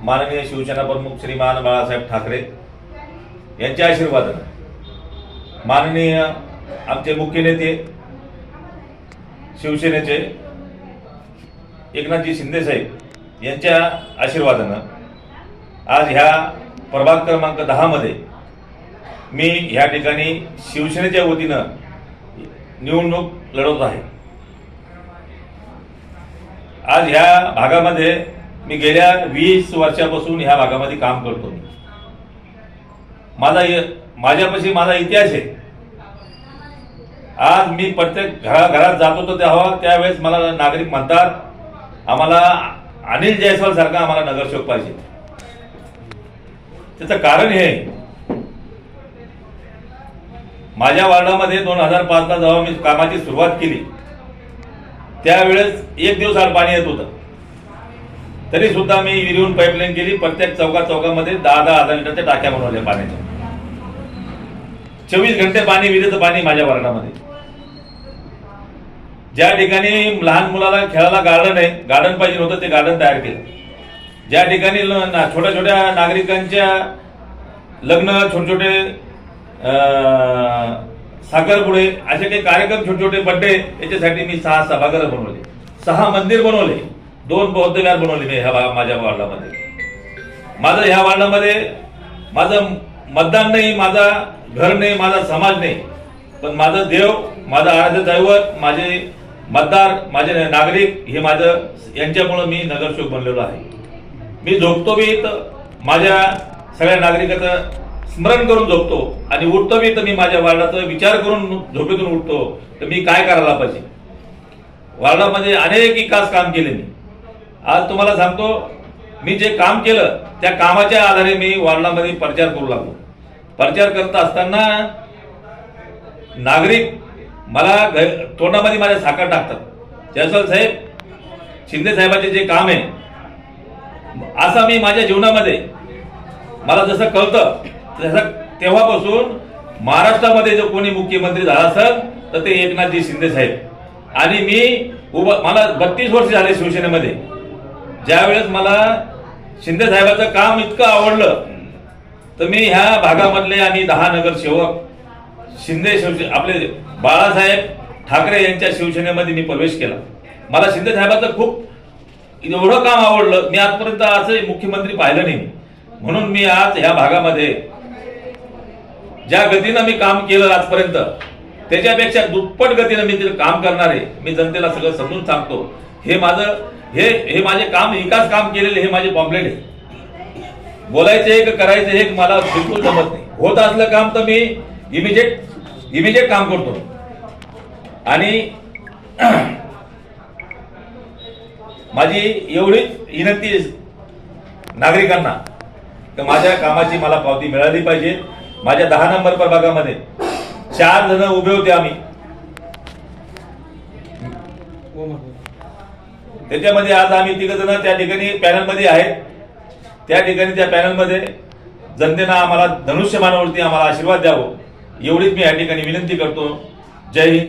माननीय शिवसेना प्रमुख श्रीमान बाळासाहेब ठाकरे यांच्या आशीर्वादाने, माननीय आमचे मुख्य नेते शिवसेनेचे एकनाथजी शिंदे साहेब यांच्या आशीर्वादाने आज ह्या प्रभाग क्रमांक 10 मध्ये मी ह्या ठिकाणी शिवसेनेच्या वतीनं निवडणूक लढवत आहे। आज ह्या भागामध्ये मी गेल्या 20 वर्षापासून ह्या भागामध्ये काम करतो। माझ्यापाशी माझा इतिहास आहे। आज मी प्रत्येक घरात जातो तर त्यावेळेस मला नागरिक म्हणतात, आम्हाला अनिल जयस्वाल सारखा आम्हाला नगरसेवक पाहिजे। त्याचं कारण हे, माझ्या वार्डामध्ये 2005 ला जेव्हा मी कामाची सुरुवात केली त्यावेळेस एक दिवस आड पाणी येत होतं, तरी सुद्धा मी विहिरीहून पाईपलाईन केली। प्रत्येक चौकामध्ये 10,000 लिटरच्या टाक्या बनवल्या पाण्याच्या। 24 घंटे पाणी, विहिरीचं पाणी माझ्या वार्डामध्ये। ज्या ठिकाणी लहान मुलाला खेळायला गार्डन पाहिजे होतं, ते गार्डन तयार केलं। ज्या ठिकाणी छोट्या छोट्या नागरिकांच्या लग्न, छोटे छोटे साखरपुडे, असे काही कार्यक्रम, छोटे छोटे बड्डे, याच्यासाठी मी 6 सभागृह बनवले, 6 मंदिर बनवले, 2 बौद्ध विहार बनवले मी माझ्या वार्डामध्ये। माझं ह्या वार्डामध्ये माझं मतदान नाही, माझा घर नाही, माझा समाज नाही, पण माझं देव, माझा आराध्य दैवत, माझे मतदार, माझे नागरिक हे माझं, यांच्यामुळे मी नगरसेवक बनलेलो आहे। मी झोपतो बी तर माझ्या सगळ्या नागरिकाचं स्मरण करून झोपतो, आणि उठतो बी तर मी माझ्या वार्डाचा विचार करून झोपेतून उठतो, तर मी काय करायला पाहिजे। वार्डामध्ये अनेक विकास काम केले मी। आज तुम्हाला सांगतो, मी जे काम केलं त्या कामाच्या आधारे मी वार्डामध्ये प्रचार करू लागलो। प्रचार करत असताना नागरिक मला तोंडामध्ये माझ्या साखर टाकतात। जयस्वाल साहेब, शिंदे साहेबांचे जे काम आहे, असं मी माझ्या जीवनामध्ये मला जसं कळतं तसं, तेव्हापासून महाराष्ट्रामध्ये जो कोणी मुख्यमंत्री झाला असेल तर ते एकनाथजी शिंदे साहेब। आणि मला 32 वर्ष झाले शिवसेनेमध्ये। ज्यावेळेस मला शिंदे साहेबांचं काम इतकं आवडलं तर मी ह्या भागामधले आम्ही 10 नगरसेवक आपले बाळासाहेब ठाकरे यांच्या शिवसेनेमध्ये मी प्रवेश केला। मला शिंदे साहेबांचं खूप एवढं काम आवडलं, मी आजपर्यंत असं मुख्यमंत्री पाहिलं नाही। म्हणून मी आज ह्या भागामध्ये ज्या गतीनं मी काम केलं आजपर्यंत, त्याच्यापेक्षा दुप्पट गतीनं मी ते काम करणार आहे। मी जनतेला सगळं समजून सांगतो। हे माझे काम, विकास काम केलेले हे माझे पॉम्पलेट आहे। बोलायचं एक, करायचं एक, मला बिलकुल जमत नाही। होत असलं काम तर मी इमिजिएट काम करतो। आणि माझी एवढीच विनंती नागरिकांना तर माझ्या कामाची मला पावती मिळाली पाहिजे। माझ्या 10 नंबर प्रभागामध्ये 4 जण उभे होते आम्ही, त्याच्यामध्ये आज आम्ही 3 जण त्या ठिकाणी पॅनलमध्ये आहेत। त्या ठिकाणी त्या पॅनलमध्ये जनतेनं आम्हाला धनुष्यबाणावरती आम्हाला आशीर्वाद द्यावं, एवढीच मी या ठिकाणी विनंती करतो। जय हिंद।